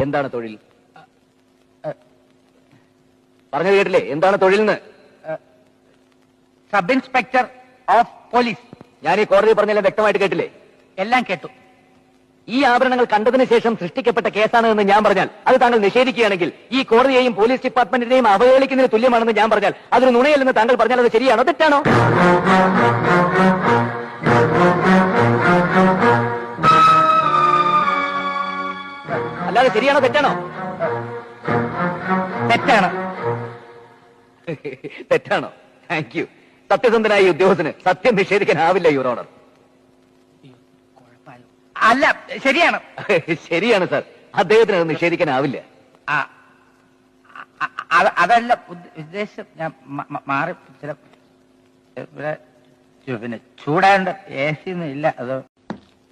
എന്താണ് തൊഴിൽ? പറഞ്ഞത് കേട്ടില്ലേ? എന്താണ് തൊഴിൽ എന്ന്? Sub inspector of police. ഞാൻ ഈ കോടതി പറഞ്ഞെല്ലാം വ്യക്തമായിട്ട് കേട്ടില്ലേ? എല്ലാം കേട്ടു. ഈ ആഭരണങ്ങൾ കണ്ടതിന് ശേഷം സൃഷ്ടിക്കപ്പെട്ട കേസാണ് എന്ന് ഞാൻ പറഞ്ഞാൽ അത് താങ്കൾ നിഷേധിക്കുകയാണെങ്കിൽ ഈ കോടതിയെയും പോലീസ് ഡിപ്പാർട്ട്മെന്റിനെയും അവഹേളിക്കുന്നതിന് തുല്യമാണെന്ന് ഞാൻ പറഞ്ഞാൽ അതൊരു നുണയല്ലെന്ന് താങ്കൾ പറഞ്ഞാൽ അത് ശരിയാണോ തെറ്റാണോ? അല്ലാതെ ശരിയാണോ തെറ്റാണോ? തെറ്റാണ്. തെറ്റാണോ? Thank you. സത്യസന്ധനായ ഈ ഉദ്യോഗസ്ഥന് സത്യം നിഷേധിക്കാനാവില്ല യുവർ ഓണർ. അല്ല, ശരിയാണ്. ശരിയാണ് സാർ, അദ്ദേഹത്തിന് അത് നിഷേധിക്കാനാവില്ല. അതല്ല ഉദ്ദേശം. ഞാൻ മാറി ചില പിന്നെ ചൂടാണ്ട് AC ഒന്നും ഇല്ല. അത്